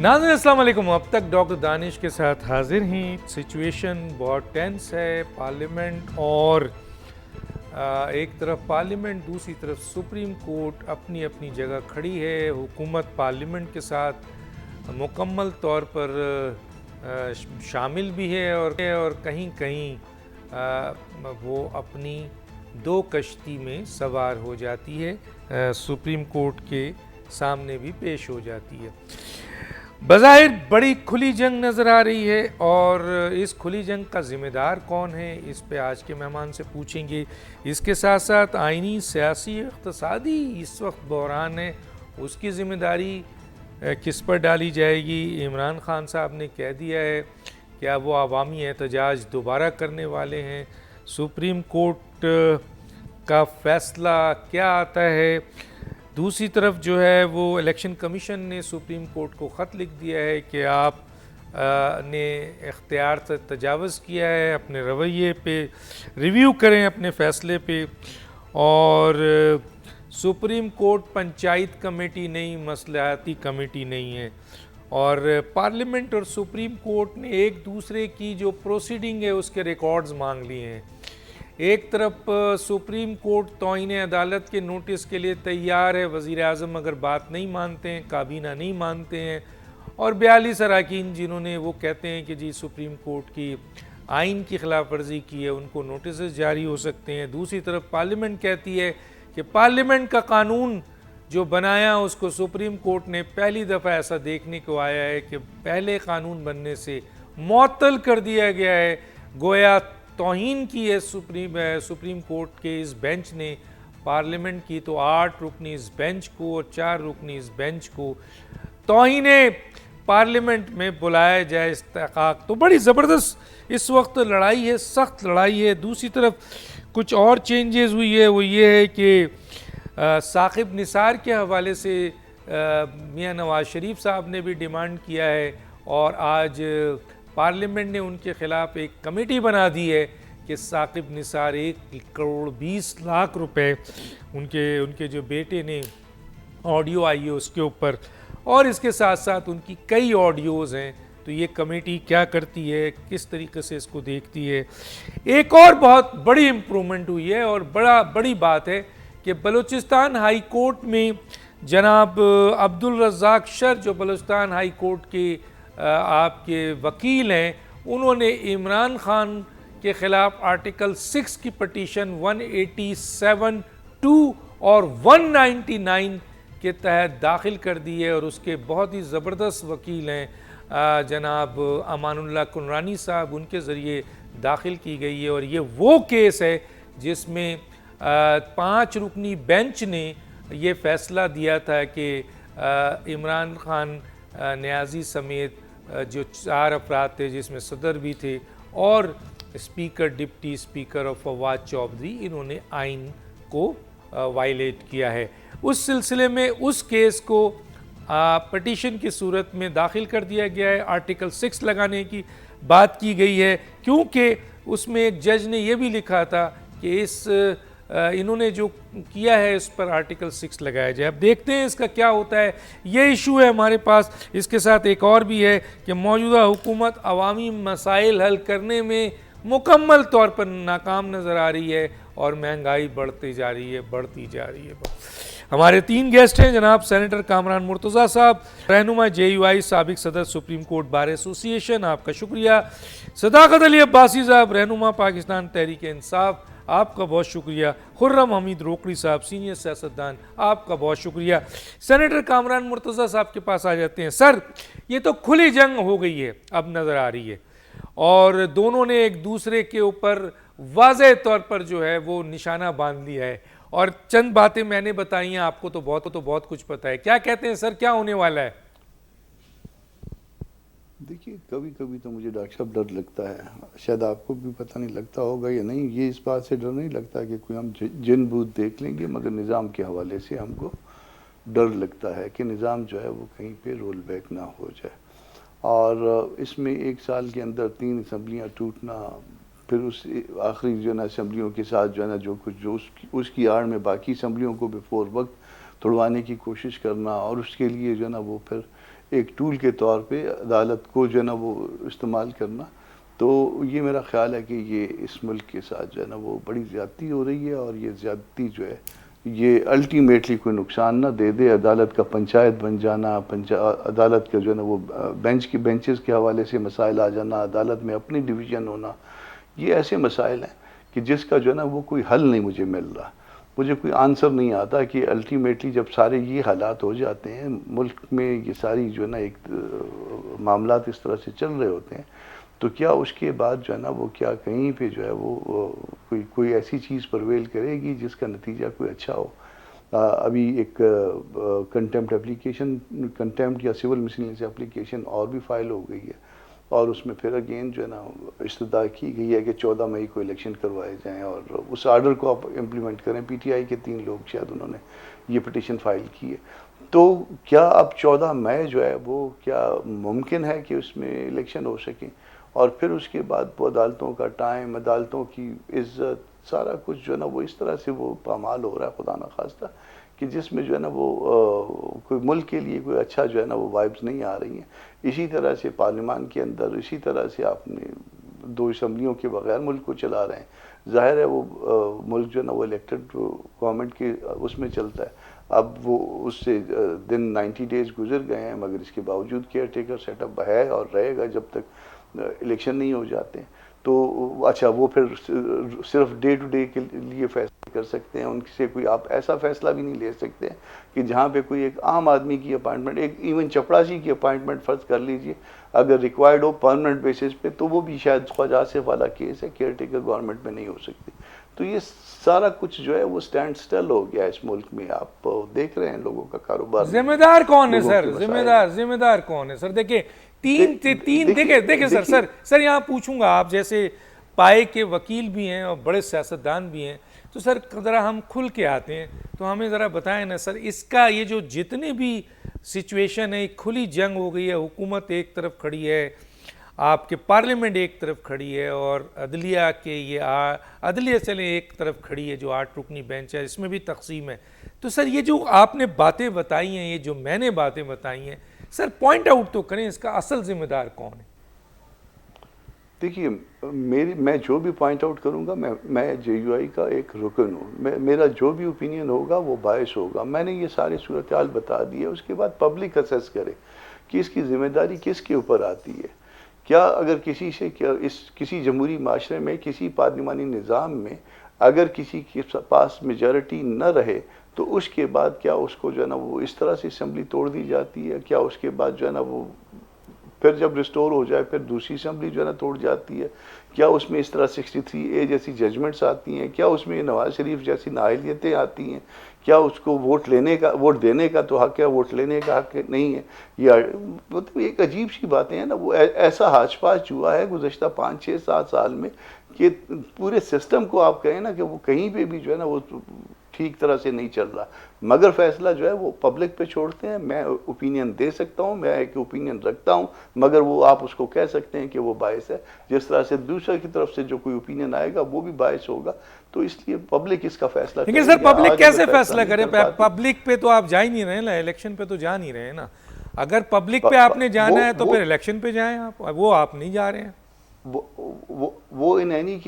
नाज़रीन अस्सलाम वालेकुम। अब तक डॉक्टर दानिश के साथ हाजिर हैं। सिचुएशन बहुत टेंस है। पार्लियामेंट और एक तरफ पार्लियामेंट, दूसरी तरफ सुप्रीम कोर्ट अपनी अपनी जगह खड़ी है। हुकूमत पार्लियामेंट के साथ मुकम्मल तौर पर शामिल भी है और कहीं कहीं वो अपनी दो कश्ती में सवार हो जाती है, सुप्रीम कोर्ट के सामने भी पेश हो जाती है। बज़ाहिर बड़ी खुली जंग नज़र आ रही है और इस खुली जंग का ज़िम्मेदार कौन है, इस पे आज के मेहमान से पूछेंगे। इसके साथ साथ आइनी, सियासी, इक़्तिसादी इस वक्त बहरान है, उसकी ज़िम्मेदारी किस पर डाली जाएगी। इमरान खान साहब ने कह दिया है कि अब वो अवामी एहतजाज दोबारा करने वाले हैं। सुप्रीम कोर्ट का फ़ैसला क्या आता है। दूसरी तरफ जो है वो इलेक्शन कमीशन ने सुप्रीम कोर्ट को ख़त लिख दिया है कि आप ने इख्तियार से तजावज़ किया है, अपने रवैये पे रिव्यू करें अपने फ़ैसले पे। और सुप्रीम कोर्ट पंचायत कमेटी नहीं, मसलहती कमेटी नहीं है। और पार्लियामेंट और सुप्रीम कोर्ट ने एक दूसरे की जो प्रोसीडिंग है उसके रिकॉर्ड्स मांग लिए हैं। एक तरफ सुप्रीम कोर्ट तौहीन अदालत के नोटिस के लिए तैयार है, वज़ीर आज़म अगर बात नहीं मानते हैं, काबीना नहीं मानते हैं, और 42 अरकान जिन्होंने वो कहते हैं कि जी सुप्रीम कोर्ट की आइन की खिलाफ वर्जी की है, उनको नोटिस जारी हो सकते हैं। दूसरी तरफ पार्लियामेंट कहती है कि पार्लियामेंट का कानून जो बनाया उसको सुप्रीम कोर्ट ने पहली दफ़ा ऐसा देखने को आया है कि पहले कानून बनने से मुअत्तल कर दिया गया है। गोया तौहीन की है सुप्रीम कोर्ट के इस बेंच ने पार्लियामेंट की, तो 8 रुकनी इस बेंच को और 4 रुकनी इस बेंच को तौहीन पार्लियामेंट में बुलाया जाए इस्तेहकाक। तो बड़ी ज़बरदस्त इस वक्त लड़ाई है, सख्त लड़ाई है। दूसरी तरफ कुछ और चेंजेस हुई है, वो ये है कि साकिब निसार के हवाले से मियां नवाज शरीफ साहब ने भी डिमांड किया है और आज पार्लियामेंट ने उनके ख़िलाफ़ एक कमेटी बना दी है कि साकिब निसार 1 करोड़ 20 लाख रुपए उनके जो बेटे ने ऑडियो आई है उसके ऊपर, और इसके साथ साथ उनकी कई ऑडियोज़ हैं। तो ये कमेटी क्या करती है, किस तरीके से इसको देखती है। एक और बहुत बड़ी इम्प्रूवमेंट हुई है और बड़ी बात है कि बलूचिस्तान हाई कोर्ट में जनाब अब्दुल रज़ाक शर, जो बलूचिस्तान हाई कोर्ट के आपके वकील हैं, उन्होंने इमरान खान के ख़िलाफ़ आर्टिकल 6 की पटिशन 187(2) और 199 के तहत दाखिल कर दी है। और उसके बहुत ही ज़बरदस्त वकील हैं जनाब अमानुल्लाह कुनरानी साहब, उनके ज़रिए दाखिल की गई है। और ये वो केस है जिसमें 5 रुकनी बेंच ने ये फ़ैसला दिया था कि इमरान खान, न्याजी समेत जो 4 अफराद थे जिसमें सदर भी थे और स्पीकर, डिप्टी स्पीकर और फवाद चौधरी, इन्होंने आइन को वायलेट किया है। उस सिलसिले में उस केस को पटिशन की सूरत में दाखिल कर दिया गया है। आर्टिकल 6 लगाने की बात की गई है क्योंकि उसमें एक जज ने यह भी लिखा था कि इन्होंने जो किया है इस पर आर्टिकल 6 लगाया जाए। अब देखते हैं इसका क्या होता है। ये इशू है हमारे पास। इसके साथ एक और भी है कि मौजूदा हुकूमत अवामी मसाइल हल करने में मुकम्मल तौर पर नाकाम नज़र आ रही है और महंगाई बढ़ती जा रही है। हमारे 3 गेस्ट हैं। जनाब सेनेटर कामरान मुर्तज़ा साहब, रहनुमा JUI, साबिक सदर सुप्रीम कोर्ट बार एसोसिएशन, आपका शुक्रिया। सदाकत अली अब्बासी साहब, रहनुमा पाकिस्तान तहरीक इंसाफ, आपका बहुत शुक्रिया। खुर्रम हमीद रोकड़ी साहब, सीनियर सियासतदान, आपका बहुत शुक्रिया। सेनेटर कामरान मुर्तज़ा साहब के पास आ जाते हैं। सर, ये तो खुली जंग हो गई है, अब नज़र आ रही है, और दोनों ने एक दूसरे के ऊपर वाज़ेह तौर पर जो है वो निशाना बांध लिया है। और चंद बातें मैंने बताई हैं, आपको तो बहुत कुछ पता है। क्या कहते हैं सर, क्या होने वाला है? देखिए, कभी कभी तो मुझे डॉक्टर साहब डर लगता है, शायद आपको भी पता नहीं लगता होगा या नहीं। ये इस बात से डर नहीं लगता कि कोई हम जिन भूत देख लेंगे, मगर निज़ाम के हवाले से हमको डर लगता है कि निज़ाम जो है वो कहीं पे रोल बैक ना हो जाए। और इसमें 1 साल के अंदर 3 असम्बलियाँ टूटना, फिर उस आखिरी जो है ना असम्बलियों के साथ जो है ना जो कुछ जो उसकी आड़ में बाकी असम्बलियों को बिफोर वक्त तोड़वाने की कोशिश करना, और उसके लिए जो है ना वो फिर एक टूल के तौर पे अदालत को जो है ना वो इस्तेमाल करना, तो ये मेरा ख्याल है कि ये इस मुल्क के साथ जो है ना वो बड़ी ज़्यादती हो रही है, और ये ज़्यादती जो है ये अल्टीमेटली कोई नुकसान ना दे दे। अदालत का पंचायत बन जाना, अदालत का जो है ना वो बेंचेस के हवाले से मसाइल आ जाना, अदालत में अपनी डिवीज़न होना, ये ऐसे मसाइल हैं कि जिसका जो है ना वो कोई हल नहीं मुझे मिल रहा, मुझे कोई आंसर नहीं आता कि अल्टीमेटली जब सारे ये हालात हो जाते हैं मुल्क में, ये सारी जो है ना एक मामलात इस तरह से चल रहे होते हैं, तो क्या उसके बाद जो है ना वो क्या कहीं पे जो है वो कोई ऐसी चीज़ परवेल करेगी जिसका नतीजा कोई अच्छा हो। अभी एक कंटेम्प्ट या सिविल मिसलेनियस एप्लीकेशन और भी फाइल हो गई है, और उसमें फिर अगेन जो है ना इस्तदा की गई है कि 14 मई को इलेक्शन करवाए जाएं और उस आर्डर को आप इम्प्लीमेंट करें। पीटीआई के 3 लोग शायद उन्होंने ये पिटीशन फाइल की है। तो क्या अब 14 मई जो है वो क्या मुमकिन है कि उसमें इलेक्शन हो सके, और फिर उसके बाद वो अदालतों का टाइम, अदालतों की इज़्ज़त, सारा कुछ जो है ना वो इस तरह से वो पामाल हो रहा है खुदा न खास्ता, कि जिसमें जो है ना वो कोई मुल्क के लिए कोई अच्छा जो है ना वो वाइब्स नहीं आ रही हैं। इसी तरह से पार्लियामान के अंदर इसी तरह से आपने 2 असम्बलियों के बगैर मुल्क को चला रहे हैं। ज़ाहिर है वो मुल्क जो है ना वो इलेक्टेड गवर्नमेंट के उसमें चलता है। अब वो उससे दिन 90 डेज़ गुजर गए हैं, मगर इसके बावजूद केयर टेकर सेटअप है और रहेगा जब तक इलेक्शन नहीं हो जाते। तो अच्छा, वो फिर सिर्फ डे टू डे के लिए फैसले कर सकते हैं, उनसे कोई आप ऐसा फैसला भी नहीं ले सकते कि जहाँ पे कोई एक आम आदमी की अपॉइंटमेंट, एक इवन चपड़ासी की अपॉइंटमेंट फ़र्ज़ कर लीजिए, अगर रिक्वायर्ड हो परमानेंट बेसिस पे, तो वो भी शायद ख्वाजा आसिफ वाला केस है, केयर टेकर गवर्नमेंट में नहीं हो सकती। तो ये सारा कुछ जो है वो स्टैंड स्टिल हो गया इस मुल्क में। आप देख रहे हैं लोगों का कारोबार, जिम्मेदार कौन है सर? जिम्मेदार कौन है सर? देखिए देखिए सर यहाँ पूछूंगा, आप जैसे पाए के वकील भी हैं और बड़े सियासतदान भी हैं, तो सर ज़रा हम खुल के आते हैं, तो हमें ज़रा बताएं ना सर, इसका ये जो जितने भी सिचुएशन है, खुली जंग हो गई है, हुकूमत एक तरफ खड़ी है, आपके पार्लियामेंट एक तरफ खड़ी है, और अदलिया के ये अदलिया चले एक तरफ खड़ी है, जो 8 रुकनी बेंच है, इसमें भी तकसीम है। तो सर ये जो आपने बातें बताई हैं, ये जो मैंने बातें बताई हैं सर, पॉइंट आउट तो करें, इसका असल जिम्मेदार कौन है? देखिए, मैं जो भी पॉइंट आउट करूंगा, मैं जेयूआई का एक रुकन हूँ, मेरा जो भी ओपिनियन होगा वो बायस होगा। मैंने ये सारी सूरत हाल बता दी है, उसके बाद पब्लिक असेस करे कि इसकी जिम्मेदारी किसके ऊपर आती है। क्या अगर किसी जमहूरी माशरे में, किसी पार्लिमानी निज़ाम में अगर किसी के पास मेजॉरिटी न रहे, तो उसके बाद क्या उसको जो है ना वो इस तरह से असम्बली तोड़ दी जाती है? क्या उसके बाद जो है ना वो फिर जब रिस्टोर हो जाए फिर दूसरी असम्बली जो है ना तोड़ जाती है? क्या उसमें इस तरह 63A जैसी जजमेंट्स आती हैं? क्या उसमें नवाज शरीफ जैसी नाअहलियतें आती हैं? क्या उसको वोट देने का तो हक है, वोट लेने का हक नहीं है? या मतलब एक अजीब सी बातें हैं ना, वो ऐसा हाच-पाच हुआ है गुज़श्ता 5, 6, 7 साल में कि पूरे सिस्टम को आप कहें ना कि वो कहीं पे भी जो है ना वो ठीक तरह से नहीं चल रहा, मगर फैसला जो है वो पब्लिक पे छोड़ते हैं। मैं ओपिनियन दे सकता हूँ, मैं एक ओपिनियन रखता हूँ, मगर वो आप उसको कह सकते हैं कि वो बायस है, जिस तरह से दूसरे की तरफ से जो कोई ओपिनियन आएगा वो भी बायस होगा। तो इसलिए पब्लिक इसका फैसला करेगी। लेकिन सर पब्लिक कैसे फैसला करे? पब्लिक पे तो आप जा ही नहीं रहे ना, इलेक्शन पे तो जा नहीं रहे ना। अगर पब्लिक पे आपने जाना है तो फिर इलेक्शन पे जाएं आप, वो आप नहीं जा रहे हैं। वो इन एनी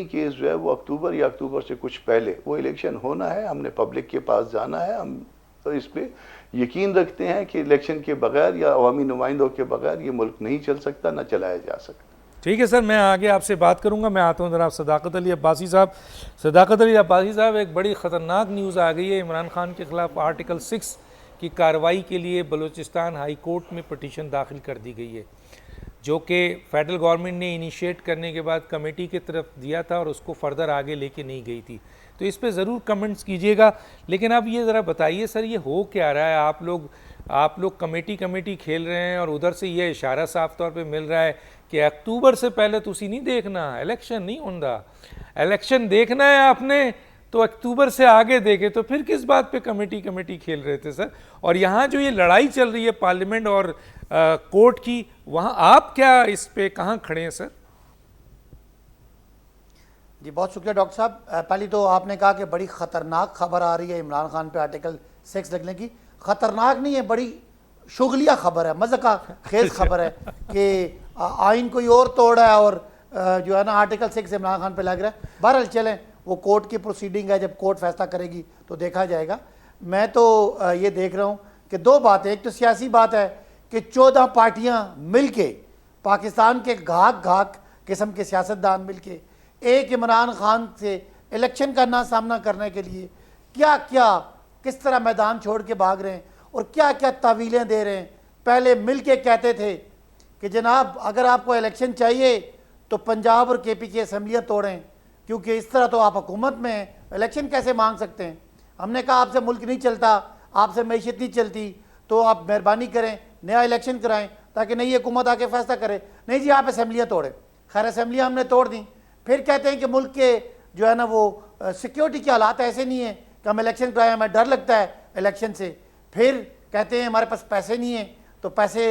केस जो है वो अक्टूबर या अक्टूबर से कुछ पहले वो इलेक्शन होना है, हमने पब्लिक के पास जाना है। हम तो इस पे यकीन रखते हैं कि इलेक्शन के बगैर या अवामी नुमाइंदों के बगैर ये मुल्क नहीं चल सकता, ना चलाया जा सकता। ठीक है सर, मैं आगे आपसे बात करूंगा। मैं आता हूं जनाब सदाकत अली अब्बासी साहब। सदाकत अली अब्बासी साहब, एक बड़ी ख़तरनाक न्यूज़ आ गई है, इमरान खान के ख़िलाफ़ आर्टिकल 6 की कार्रवाई के लिए बलूचिस्तान हाई कोर्ट में पटिशन दाखिल कर दी गई है, जो कि फेडरल गवर्नमेंट ने इनिशिएट करने के बाद कमेटी की तरफ दिया था और उसको फर्दर आगे लेके नहीं गई थी। तो इस पे ज़रूर कमेंट्स कीजिएगा। लेकिन अब ये ज़रा बताइए सर, ये हो क्या रहा है? आप लोग कमेटी खेल रहे हैं, और उधर से ये इशारा साफ तौर पे मिल रहा है कि अक्टूबर से पहले तुसी नहीं देखना, इलेक्शन नहीं होंदा, इलेक्शन देखना है आपने तो अक्टूबर से आगे देखे। तो फिर किस बात पे कमेटी खेल रहे थे सर? और यहाँ जो ये लड़ाई चल रही है पार्लियामेंट और कोर्ट की, वहाँ आप क्या इस पे कहाँ खड़े हैं सर? जी बहुत शुक्रिया डॉक्टर साहब। पहले तो आपने कहा कि बड़ी ख़तरनाक खबर आ रही है इमरान खान पे आर्टिकल 6 लगने की। ख़तरनाक नहीं है, बड़ी शुगलिया खबर है, मज़का खेज खबर है कि आइन कोई और तोड़ा है और जो है ना आर्टिकल 6 इमरान खान पे लग रहा है। बहरहाल चलें, वो कोर्ट की प्रोसीडिंग है, जब कोर्ट फैसला करेगी तो देखा जाएगा। मैं तो ये देख रहा हूँ कि दो बातें, एक तो सियासी बात है कि 14 पार्टियाँ मिल के, पाकिस्तान के घाक घाक किस्म के सियासतदान मिल के एक इमरान खान से इलेक्शन का ना सामना करने के लिए क्या क्या किस तरह मैदान छोड़ के भाग रहे हैं और क्या क्या तावीलें दे रहे हैं। पहले मिल के कहते थे कि जनाब अगर आपको इलेक्शन चाहिए तो पंजाब और KP की असम्बलियाँ तोड़ें, क्योंकि इस तरह तो आप हुकूमत में हैं, इलेक्शन कैसे मांग सकते हैं। हमने कहा आपसे मुल्क नहीं चलता, आपसे मैशियत नहीं चलती, तो आप मेहरबानी करें नया इलेक्शन कराएं ताकि नई हुकूमत आके फैसला करे। नहीं जी, आप असम्बलियाँ तोड़ें। खैर असम्बलियाँ हमने तोड़ दी। फिर कहते हैं कि मुल्क के जो है ना वो सिक्योरिटी के हालात ऐसे नहीं है कि हम इलेक्शन कराएं, हमें डर लगता है इलेक्शन से। फिर कहते हैं हमारे पास पैसे नहीं हैं, तो पैसे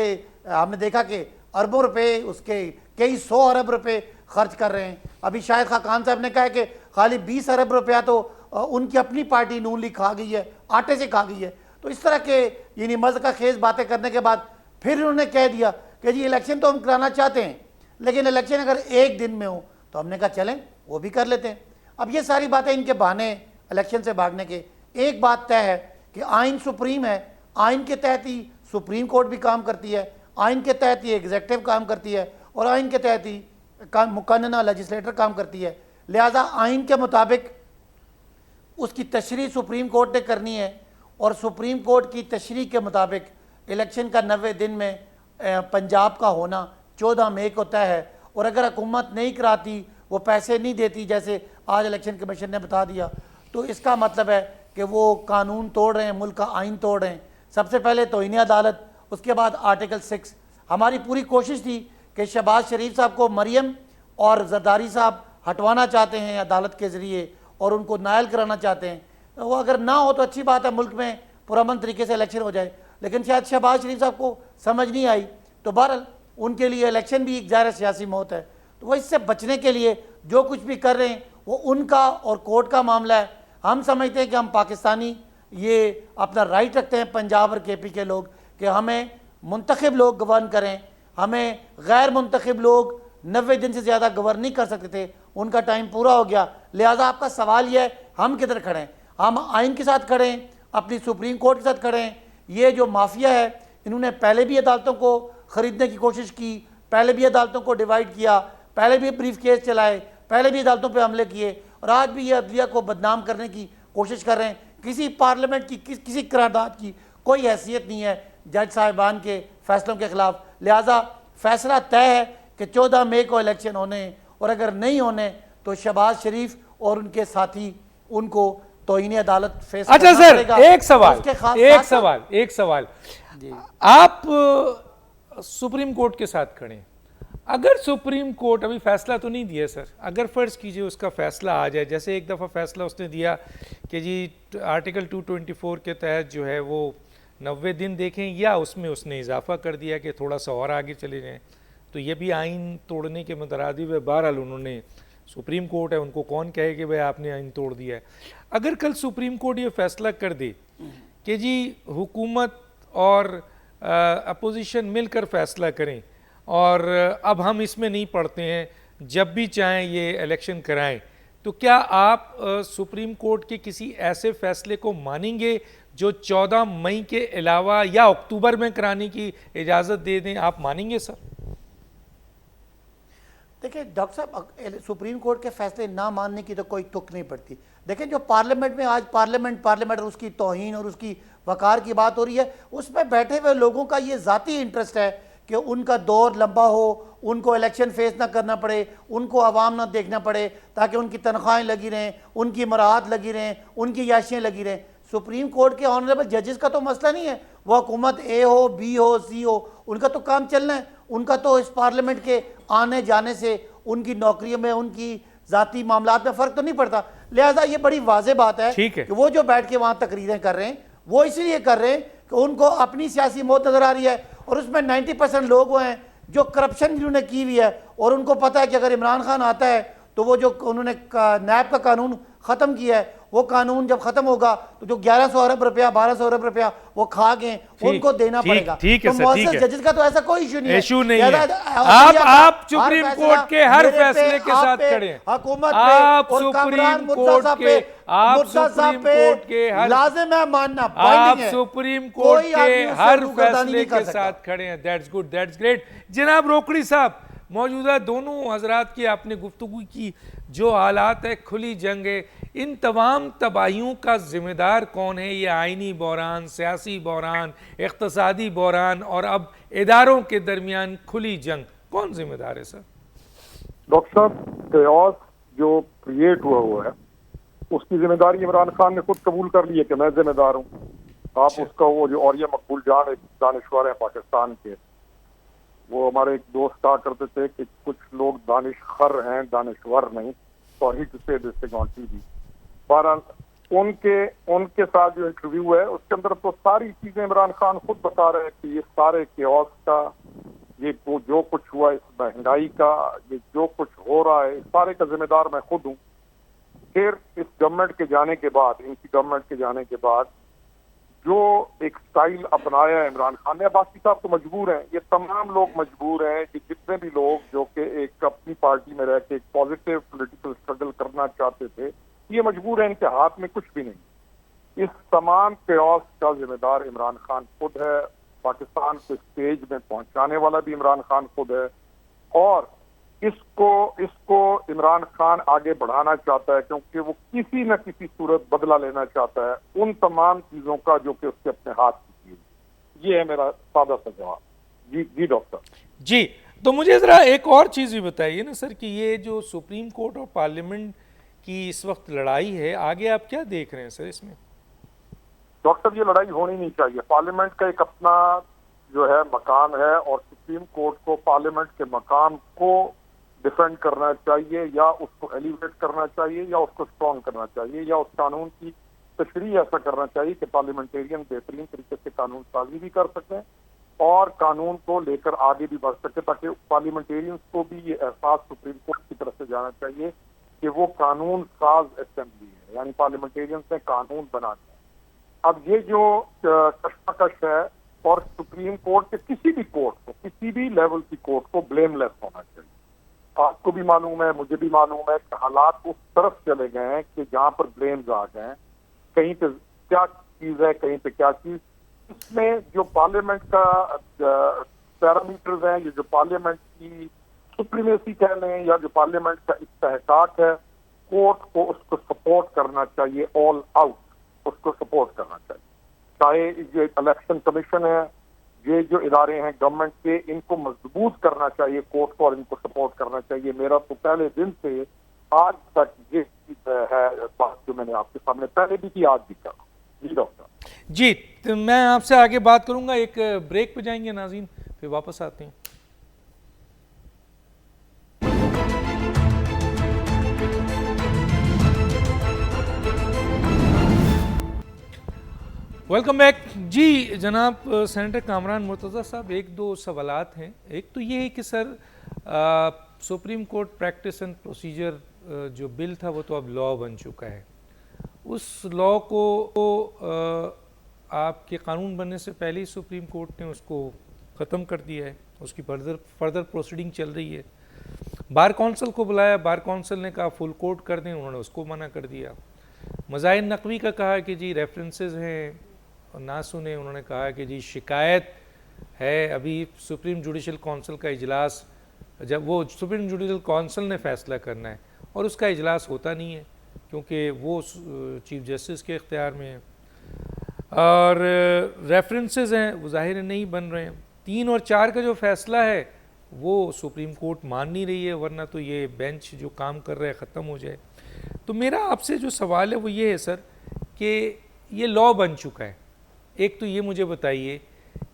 हमने देखा कि अरबों रुपए, उसके कई 100 अरब रुपए खर्च कर रहे हैं। अभी शायद खान साहब ने कहा है कि खाली 20 अरब रुपया तो उनकी अपनी पार्टी नून लीग खा गई है, आटे से खा गई है। तो इस तरह के यानी मज़का खेज बातें करने के बाद फिर उन्होंने कह दिया कि जी इलेक्शन तो हम कराना चाहते हैं, लेकिन इलेक्शन अगर एक दिन में हो तो हमने कहा चलें वो भी कर लेते हैं। अब ये सारी बातें इनके बहाने इलेक्शन से भागने के। एक बात तय है कि आइन सुप्रीम है, आइन के तहत ही सुप्रीम कोर्ट भी काम करती है, आइन के तहत ही एग्जेक्टिव काम करती है और आइन के तहत ही मुकन्नना लेजिस्लेटर काम करती है। लिहाजा आइन के मुताबिक उसकी तशरीह सुप्रीम कोर्ट ने करनी है और सुप्रीम कोर्ट की तशरीह के मुताबिक इलेक्शन का 90 दिन में पंजाब का होना 14 मई को तय है। और अगर हुकूमत नहीं कराती, वो पैसे नहीं देती जैसे आज इलेक्शन कमीशन ने बता दिया, तो इसका मतलब है कि वो कानून तोड़ रहे हैं, मुल्क का आइन तोड़ रहे हैं। सबसे पहले तौहीन अदालत, उसके बाद आर्टिकल 6। हमारी पूरी कोशिश थी कि शहबाज शरीफ साहब को मरियम और जरदारी साहब हटवाना चाहते हैं अदालत के ज़रिए और उनको नायल कराना चाहते हैं। वो अगर ना हो तो अच्छी बात है, मुल्क में पुरअमन तरीके से इलेक्शन हो जाए, लेकिन शायद शहबाज शरीफ साहब को समझ नहीं आई। तो बहरहाल उनके लिए इलेक्शन भी एक ज़ाहिर सियासी मौत है। तो वो इससे बचने के लिए जो कुछ भी कर रहे हैं वो उनका और कोर्ट का मामला है। हम समझते हैं कि हम पाकिस्तानी ये अपना राइट रखते हैं, पंजाब और KP के लोग, कि हमें मुंतखब लोग गवर्न करें। हमें गैर मुंतखब लोग 90 दिन से ज़्यादा गवर्न नहीं कर सकते थे, उनका टाइम पूरा हो गया। लिहाजा आपका सवाल यह है हम किधर खड़े हैं? हम आइन के साथ खड़े हैं, अपनी सुप्रीम कोर्ट के साथ खड़े हैं। ये जो माफिया है इन्होंने पहले भी अदालतों को ख़रीदने की कोशिश की, पहले भी अदालतों को डिवाइड किया, पहले भी ब्रीफ केस चलाए, पहले भी अदालतों पे हमले किए और आज भी ये अदलिया को बदनाम करने की कोशिश कर रहे हैं। किसी पार्लियामेंट की किसी करारदाद की कोई हैसियत नहीं है जज साहिबान के फैसलों के खिलाफ। लिहाजा फैसला तय है कि 14 मई को इलेक्शन होने, और अगर नहीं होने तो शहबाज शरीफ और उनके साथी उनको तौहीन अदालत फेस अच्छा करना सर, पड़ेगा। एक सवाल जी। आप सुप्रीम कोर्ट के साथ खड़े हैं। अगर सुप्रीम कोर्ट अभी फैसला तो नहीं दिया सर, अगर फ़र्ज़ कीजिए उसका फैसला आ जाए, जैसे एक दफ़ा फैसला उसने दिया कि जी आर्टिकल 224 के तहत जो है वो 90 दिन देखें, या उसमें उसने इजाफा कर दिया कि थोड़ा सा और आगे चले जाएं, तो ये भी आइन तोड़ने के मुतरादिफ है। बहरहाल उन्होंने, सुप्रीम कोर्ट है, उनको कौन कहे कि भाई आपने आइन तोड़ दिया है। अगर कल सुप्रीम कोर्ट ये फैसला कर दे कि जी हुकूमत और अपोजिशन मिलकर फैसला करें और अब हम इसमें नहीं पढ़ते हैं, जब भी चाहें ये इलेक्शन कराएं, तो क्या आप सुप्रीम कोर्ट के किसी ऐसे फैसले को मानेंगे जो 14 मई के अलावा या अक्टूबर में कराने की इजाज़त दे दें? आप मानेंगे सर? देखिए डॉक्टर साहब, सुप्रीम कोर्ट के फैसले ना मानने की तो कोई तुक नहीं पड़ती। देखें जो पार्लियामेंट में आज पार्लियामेंट और उसकी तौहीन और उसकी वकार की बात हो रही है, उसमें बैठे हुए लोगों का ये ज़ाती इंटरेस्ट है कि उनका दौर लंबा हो, उनको इलेक्शन फेस ना करना पड़े, उनको आवाम ना देखना पड़े, ताकि उनकी तनख्वाहें लगी रहें, उनकी मराहत लगी रहें, उनकी याशियाँ लगी रहें। सुप्रीम कोर्ट के ऑनरेबल जजेस का तो मसला नहीं है, वो हुकूमत A हो, B हो, C हो, उनका तो काम चलना है। उनका तो इस पार्लियामेंट के आने जाने से उनकी नौकरियों में, उनकी ज़ाती मामलात में फ़र्क तो नहीं पड़ता। लिहाजा ये बड़ी वाज़ेह बात है कि वो जो बैठ के वहाँ तकरीरें कर रहे हैं वो इसलिए कर रहे हैं कि उनको अपनी सियासी मौत नज़र आ रही है, और उसमें 90% लोग वो हैं जो करप्शन जिन्होंने की हुई है, और उनको पता है कि अगर इमरान खान आता है तो वो जो उन्होंने नैब का कानून ख़त्म किया है। वो कानून जब ख़त्म होगा तो जो 1100 अरब रुपया 1200 अरब रुपया वो खा गए उनको देना पड़ेगा। ठीक है तो सर, ठीक है। जजेस का तो ऐसा कोई इशू नहीं है, इशू नहीं लिहाजा है। आप हर सुप्रीम फैसला कोर्ट के हर मेरे पे, फैसले के आप साथ पे, खड़े हैं। हुकूमत पे आप और कामरान सुप्रीम मुर्तज़ा कोर्ट साहब के पे, आप मुर्तज़ा साहब सुप्रीम कोर्ट के हर लाजिम है मानना, आप बाइंडिंग है। सुप्रीम कोर्ट कोई के आदमी उससे हर रूगर्दानी फैसले नहीं कर के सकता। साथ खड़े हैं। That's good, that's great. जनाब रोकड़ी साहब, मौजूदा दोनों हजरात की आपने गुफ्तगू की, जो हालात है, खुली जंग है, इन तमाम तबाहियों का जिम्मेदार कौन है? ये आइनी बहरान, सियासी बहरान, इक़्तिसादी बहरान और अब इदारों के दरमियान खुली जंग, कौन जिम्मेदार है सर? डॉक्टर साहब, केओस जो क्रिएट हुआ है उसकी जिम्मेदारी इमरान खान ने खुद कबूल कर ली है कि मैं जिम्मेदार हूँ। आप उसका वो जो और ये मकबूल जान एक दानिश्वर है पाकिस्तान के, वो हमारे एक दोस्त कहा करते थे कि कुछ लोग दानिशखर हैं, दानिश्वर नहीं। सॉरी टू से दिस ऑन टीवी। बहरहाल उनके साथ जो इंटरव्यू है उसके अंदर तो सारी चीजें इमरान खान खुद बता रहे हैं कि ये सारे केओस का, ये जो कुछ हुआ, इस महंगाई का, ये जो कुछ हो रहा है, सारे का जिम्मेदार मैं खुद हूँ। फिर इस गवर्नमेंट के जाने के बाद, इनकी गवर्नमेंट के जाने के बाद जो एक स्टाइल अपनाया है इमरान खान ने, अब्बासी साहब तो मजबूर हैं, ये तमाम लोग मजबूर हैं कि जितने भी लोग जो कि एक अपनी पार्टी में रह के एक पॉजिटिव पॉलिटिकल स्ट्रगल करना चाहते थे, ये मजबूर हैं, इनके हाथ में कुछ भी नहीं। इस तमाम केओस का जिम्मेदार इमरान खान खुद है। पाकिस्तान को स्टेज में पहुंचाने वाला भी इमरान खान खुद है और इसको इमरान खान आगे बढ़ाना चाहता है क्योंकि वो किसी न किसी सूरत बदला लेना चाहता है उन तमाम चीजों का जो कि उसके अपने हाथ की चीज। ये है मेरा सादा सा जवाब। जी डॉक्टर जी, तो मुझे जरा एक और चीज भी बताइए ना सर कि ये जो सुप्रीम कोर्ट और पार्लियामेंट की इस वक्त लड़ाई है, आगे आप क्या देख रहे हैं सर इसमें? डॉक्टर, ये लड़ाई होनी नहीं चाहिए। पार्लियामेंट का एक अपना जो है मकाम है और सुप्रीम कोर्ट को पार्लियामेंट के मकाम को डिफेंड करना चाहिए या उसको एलिवेट करना चाहिए या उसको स्ट्रॉन्ग करना चाहिए या उस कानून की तशरीह ऐसा करना चाहिए कि पार्लियामेंटेरियन बेहतरीन तरीके से कानून साजी भी कर सकें और कानून को लेकर आगे भी बढ़ सके, ताकि पार्लियामेंटेरियंस को भी ये एहसास सुप्रीम कोर्ट की तरफ से जाना चाहिए कि वो कानून साज असेंबली है, यानी पार्लियामेंटेरियंस ने कानून बनाना है। अब ये जो कशमकश है और सुप्रीम कोर्ट के किसी भी कोर्ट को, किसी भी लेवल की कोर्ट को ब्लेमलेस होना चाहिए। आपको भी मालूम है, मुझे भी मालूम है कि हालात उस तरफ चले गए हैं कि जहां पर ब्लेम्स आ गए, कहीं पे क्या चीज है, कहीं पे क्या चीज। इसमें जो पार्लियामेंट का पैरामीटर्स हैं, ये जो पार्लियामेंट की सुप्रीमेसी कह लें या जो पार्लियामेंट का इस्तेहकाक है, कोर्ट को उसको सपोर्ट करना चाहिए, ऑल आउट उसको सपोर्ट करना चाहिए। चाहे ये इलेक्शन कमीशन है, ये जो इदारे हैं गवर्नमेंट के, इनको मजबूत करना चाहिए कोर्ट को और इनको सपोर्ट करना चाहिए। मेरा तो पहले दिन से आज तक ये है बात जो मैंने आपके सामने पहले भी की, आज भी कर। जी डॉक्टर जी, तो मैं आपसे आगे बात करूंगा, एक ब्रेक पे जाएंगे नाज़रीन, फिर वापस आते हैं। Welcome back. जी जनाब सेनेटर कामरान मुर्तज़ा साहब, एक दो सवालात हैं। एक तो ये है कि sir supreme court practice and procedure जो बिल था वो तो अब लॉ बन चुका है। उस लॉ को आपके कानून बनने से पहले ही सुप्रीम कोर्ट ने उसको ख़त्म कर दिया है, उसकी फर्दर प्रोसीडिंग चल रही है। बार कौंसिल को बुलाया, बार कौंसिल ने कहा फुल कोर्ट कर दें, उन्होंने उसको मना कर दिया। मज़ाहिर नकवी का कहा कि जी रेफरेंसेस हैं, ना सुने, उन्होंने कहा कि जी शिकायत है। अभी सुप्रीम जुडिशल काउंसिल का इजलास, जब वो सुप्रीम जुडिशल काउंसिल ने फ़ैसला करना है और उसका इजलास होता नहीं है क्योंकि वो चीफ जस्टिस के इख्तियार में है, और रेफरेंसेस हैं वो ज़ाहिर नहीं बन रहे हैं। 3 और 4 का जो फ़ैसला है वो सुप्रीम कोर्ट मान नहीं रही है, वरना तो ये बेंच जो काम कर रहा है ख़त्म हो जाए। तो मेरा आपसे जो सवाल है वो ये है सर कि ये लॉ बन चुका है, एक तो ये मुझे बताइए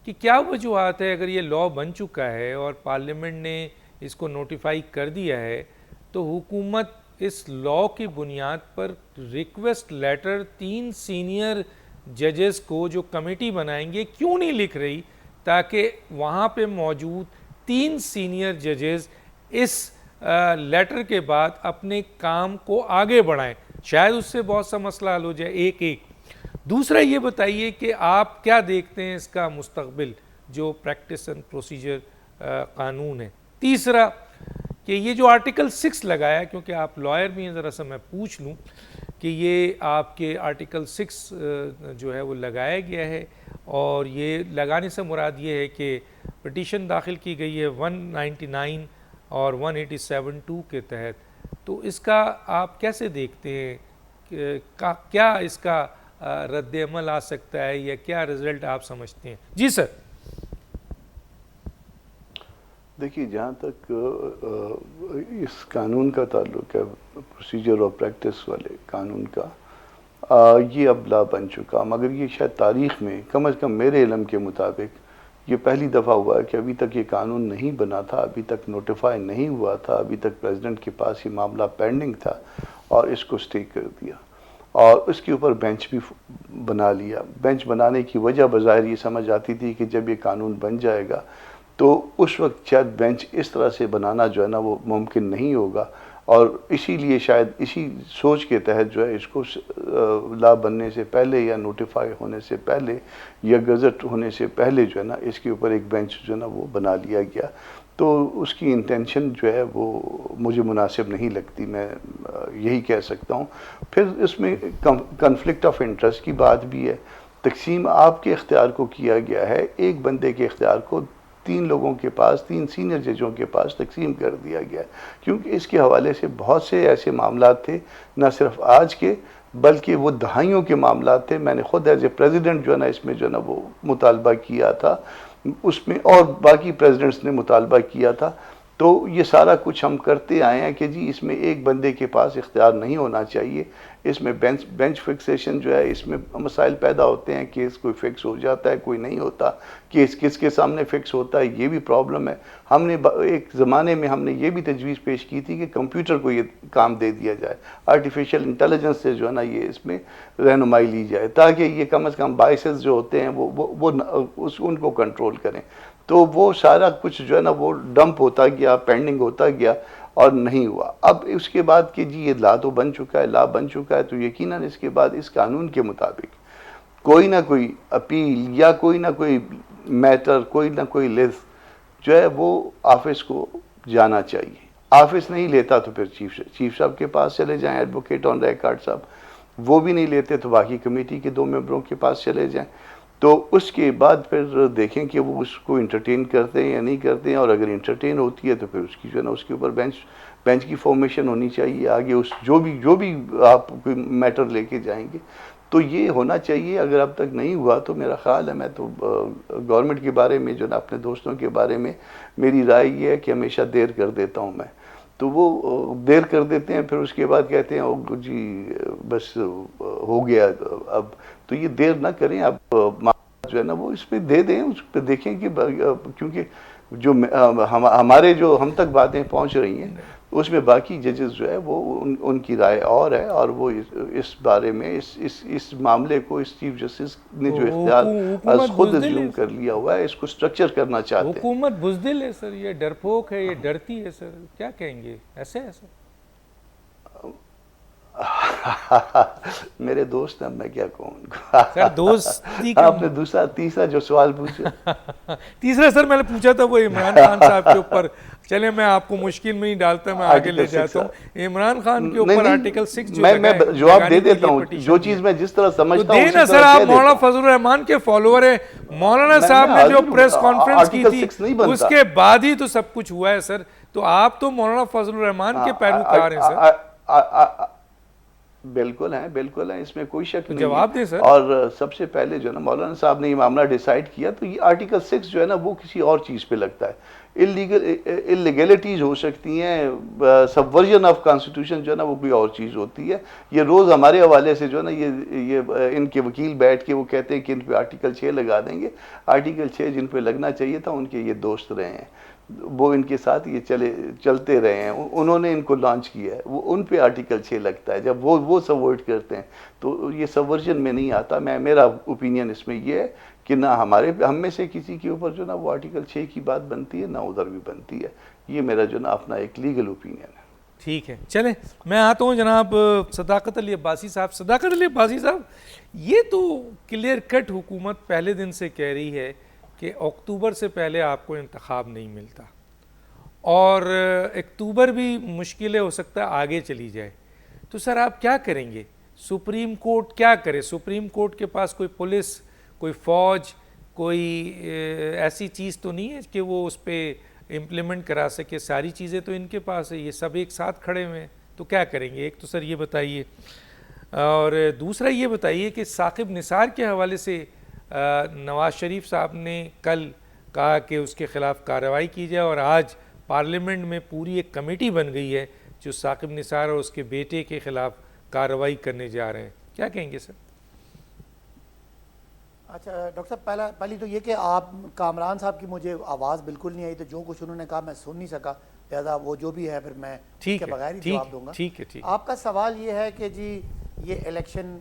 कि क्या वजूहत है, अगर ये लॉ बन चुका है और पार्लियामेंट ने इसको नोटिफाई कर दिया है, तो हुकूमत इस लॉ की बुनियाद पर रिक्वेस्ट लेटर 3 सीनियर जजेस को जो कमेटी बनाएंगे क्यों नहीं लिख रही, ताकि वहाँ पे मौजूद 3 सीनियर जजेस इस लेटर के बाद अपने काम को आगे बढ़ाएं। शायद उससे बहुत सा मसला हल हो जाए। एक दूसरा ये बताइए कि आप क्या देखते हैं इसका मुस्तकबिल, जो प्रैक्टिस एंड प्रोसीजर कानून है। तीसरा कि ये जो आर्टिकल 6 लगाया, क्योंकि आप लॉयर भी हैं, ज़रा सा मैं पूछ लूँ कि ये आपके आर्टिकल 6 जो है वो लगाया गया है, और ये लगाने से मुराद ये है कि पिटीशन दाखिल की गई है 199 और 187(2) के तहत, तो इसका आप कैसे देखते हैं क्या इसका रद्द अमल आ सकता है या क्या रिजल्ट आप समझते हैं? जी सर। देखिए, जहाँ तक इस कानून का ताल्लुक है, प्रोसीजर और प्रैक्टिस वाले कानून का, ये अब ला बन चुका, मगर ये शायद तारीख़ में कम अज़ कम मेरे इल्म के मुताबिक ये पहली दफ़ा हुआ है कि अभी तक ये कानून नहीं बना था, अभी तक नोटिफाई नहीं हुआ था, अभी तक प्रेसिडेंट के पास ये मामला पेंडिंग था और इसको स्टे कर दिया और उसके ऊपर बेंच भी बना लिया। बेंच बनाने की वजह बज़ाहिर ये समझ आती थी कि जब ये कानून बन जाएगा तो उस वक्त शायद बेंच इस तरह से बनाना जो है ना वो मुमकिन नहीं होगा, और इसीलिए शायद इसी सोच के तहत जो है इसको ला बनने से पहले या नोटिफाई होने से पहले या गज़ट होने से पहले जो है ना इसके ऊपर एक बेंच जो है ना वो बना लिया गया। तो उसकी इंटेंशन जो है वो मुझे मुनासिब नहीं लगती, मैं यही कह सकता हूँ। फिर इसमें कन्फ्लिक्ट ऑफ इंटरेस्ट की बात भी है। तकसीम आपके इख्तियार को किया गया है, एक बंदे के इख्तियार को 3 लोगों के पास, 3 सीनियर जजों के पास तकसीम कर दिया गया, क्योंकि इसके हवाले से बहुत से ऐसे मामला थे, न सिर्फ आज के बल्कि वो दहाइयों के मामला थे। मैंने ख़ुद एज ए प्रेसिडेंट जो है ना इसमें जो है ना वो मुतालबा किया था उसमें, और बाकी प्रेसिडेंट्स ने मुतालबा किया था। तो ये सारा कुछ हम करते आए हैं कि जी इसमें एक बंदे के पास इख्तियार नहीं होना चाहिए, इसमें बेंच फिक्सेशन जो है, इसमें मसाइल पैदा होते हैं, केस कोई फिक्स हो जाता है, कोई नहीं होता, केस किसके सामने फिक्स होता है, ये भी प्रॉब्लम है। हमने एक ज़माने में हमने ये भी तजवीज़ पेश की थी कि कंप्यूटर को ये काम दे दिया जाए, आर्टिफिशियल इंटेलिजेंस से जो है ना ये इसमें रहनुमाई ली जाए, ताकि ये कम अज़ कम बाइसेस जो होते हैं वो उनको कंट्रोल करें। तो वो सारा कुछ जो है ना वो डंप होता गया, पेंडिंग होता गया और नहीं हुआ। अब उसके बाद कि जी ये ला तो बन चुका है, ला बन चुका है, तो यकीनन इसके बाद इस कानून के मुताबिक कोई ना कोई अपील या कोई ना कोई मैटर, कोई ना कोई लिस्ट जो है वो ऑफिस को जाना चाहिए। ऑफिस नहीं लेता तो फिर चीफ साहब के पास चले जाएं, एडवोकेट ऑन रिकॉर्ड साहब, वो भी नहीं लेते तो बाकी कमेटी के 2 मेंबरों के पास चले जाएं। तो उसके बाद फिर देखें कि वो उसको इंटरटेन करते हैं या नहीं करते हैं, और अगर इंटरटेन होती है तो फिर उसकी जो है ना उसके ऊपर बेंच की फॉर्मेशन होनी चाहिए। आगे उस जो भी आप कोई मैटर लेके जाएंगे तो ये होना चाहिए। अगर अब तक नहीं हुआ तो मेरा ख्याल है, मैं तो गवर्नमेंट के बारे में जो ना अपने दोस्तों के बारे में मेरी राय ये है कि हमेशा देर कर देता हूँ मैं, तो वो देर कर देते हैं, फिर उसके बाद कहते हैं ओ जी बस हो गया अब, तो ये देर ना करें। अब जो है ना वो इस पर दे दें, उस पर देखें कि क्योंकि जो हमारे जो हम तक बातें पहुंच रही हैं उसमें बाकी जजेस जो है वो उनकी राय और है, और वो इस बारे में इस मामले को इस चीफ जस्टिस ने जो इख्तियार खुद अज्यूम कर लिया हुआ है इसको स्ट्रक्चर करना चाहते हैं। हुकूमत बुज़दिल है सर, ये डरपोक है, ये डरती है सर, क्या कहेंगे? ऐसे है सर? मेरे दोस्त हैं, मैं क्या कहूँ उनको। सर दोस्ती का आपने तीसरा जो सवाल पूछा तीसरा सर मैंने पूछा था वो इमरान खान साहब के ऊपर। चले मैं आपको मुश्किल में नहीं डालता, मैं आगे ले जाता हूँ। इमरान खान के ऊपर आर्टिकल 6 जो मैं जवाब दे देता हूँ, जो चीज मैं जिस तरह समझता हूँ। देना सर, आप मौलाना फजलुर रहमान के फॉलोअर है। मौलाना साहब ने जो प्रेस कॉन्फ्रेंस की थी उसके बाद ही तो सब कुछ हुआ है सर, तो आप तो मौलाना फजलुर रहमान के पैरोकार हैं सर। बिल्कुल है, इसमें कोई शक नहीं। जवाब दें सर। और सबसे पहले जो है ना मौलाना साहब ने ये मामला डिसाइड किया, तो ये आर्टिकल 6 जो है ना वो किसी और चीज़ पे लगता है। इलीगलिटीज हो सकती हैं, सबवर्जन ऑफ कॉन्स्टिट्यूशन जो है ना वो कोई और चीज़ होती है। ये रोज़ हमारे हवाले से जो है ना ये इनके वकील बैठ के वो कहते हैं कि इन पे आर्टिकल 6 लगा देंगे। आर्टिकल 6 जिन पे लगना चाहिए था उनके ये दोस्त रहे हैं, वो इनके साथ ये चलते रहे हैं, उन्होंने इनको लॉन्च किया है, वो उन पे आर्टिकल 6 लगता है। जब वो सबवर्ट करते हैं तो ये सबवर्जन में नहीं आता। मेरा ओपिनियन इसमें ये है कि ना हम में से किसी के ऊपर जो ना वो आर्टिकल 6 की बात बनती है, ना उधर भी बनती है। ये मेरा जो ना अपना एक लीगल ओपिनियन है। ठीक है, चलें मैं आता हूँ जनाब सदाकत अली अब्बासी साहब। सदाकत अली अब्बासी साहब, ये तो क्लियर कट हुकूमत पहले दिन से कह रही है कि अक्टूबर से पहले आपको इंतखाब नहीं मिलता, और अक्टूबर भी मुश्किल हो सकता है आगे चली जाए। तो सर आप क्या करेंगे? सुप्रीम कोर्ट क्या करे? सुप्रीम कोर्ट के पास कोई पुलिस, कोई फ़ौज, कोई ऐसी चीज़ तो नहीं है कि वो उस पर इम्प्लीमेंट करा सके? सारी चीज़ें तो इनके पास है, ये सब एक साथ खड़े हुए हैं, तो क्या करेंगे? एक तो सर ये बताइए, और दूसरा ये बताइए कि साकिब निसार के हवाले से नवाज़ शरीफ साहब ने कल कहा कि उसके ख़िलाफ़ कार्रवाई की जाए, और आज पार्लियामेंट में पूरी एक कमेटी बन गई है जो साकिब निसार और उसके बेटे के ख़िलाफ़ कार्रवाई करने जा रहे हैं। क्या कहेंगे सर? अच्छा डॉक्टर साहब, पहली तो ये कि आप कामरान साहब की मुझे आवाज़ बिल्कुल नहीं आई, तो जो कुछ उन्होंने कहा मैं सुन नहीं सका, लिहाजा वो जो भी है फिर मैं ठीक के है, बगैर ही ठीक जवाब दूंगा। ठीक है, ठीक। आपका सवाल ये है कि जी ये इलेक्शन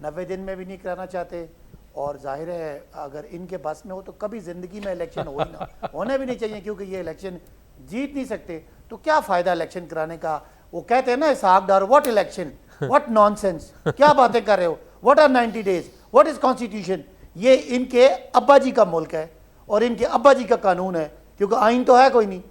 90 दिन में भी नहीं कराना चाहते, और जाहिर है अगर इनके बस में हो तो कभी ज़िंदगी में इलेक्शन हो ही ना, होने भी नहीं चाहिए, क्योंकि ये इलेक्शन जीत नहीं सकते, तो क्या फ़ायदा इलेक्शन कराने का? वो कहते हैं ना Ishaq Dar, what election, what nonsense, क्या बातें कर रहे हो, what are 90 days, what is constitution. ये इनके अब्बा जी का मुल्क है और इनके अब्बा जी का कानून है, क्योंकि आइन तो है कोई नहीं।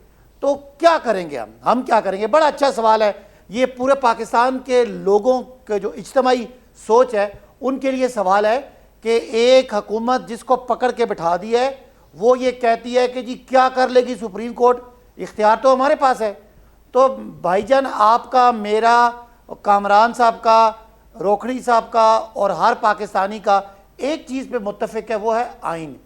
तो क्या करेंगे हम क्या करेंगे? बड़ा अच्छा सवाल है। ये पूरे पाकिस्तान के लोगों के जो इज्तिमाई सोच है उनके लिए सवाल है कि एक हुकूमत जिसको पकड़ के बिठा दी है वो ये कहती है कि जी क्या कर लेगी सुप्रीम कोर्ट, इख्तियार तो हमारे पास है। तो भाईजान आपका, मेरा, कामरान साहब का, रोखड़ी साहब का और हर पाकिस्तानी का एक चीज़ पे मुत्तफिक है, वो है आइन।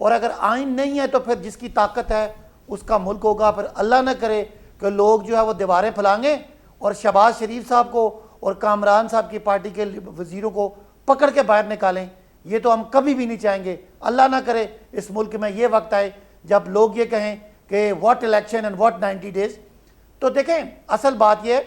और अगर आइन नहीं है तो फिर जिसकी ताकत है उसका मुल्क होगा। फिर अल्लाह न करे कि लोग जो है वो दीवारें फैलाएंगे और शहबाज शरीफ साहब को और कामरान साहब की पार्टी के वज़ीरों को पकड़ के बाहर निकालें। ये तो हम कभी भी नहीं चाहेंगे। अल्लाह ना करे इस मुल्क में ये वक्त आए जब लोग ये कहें कि what election and what 90 days. तो देखें, असल बात यह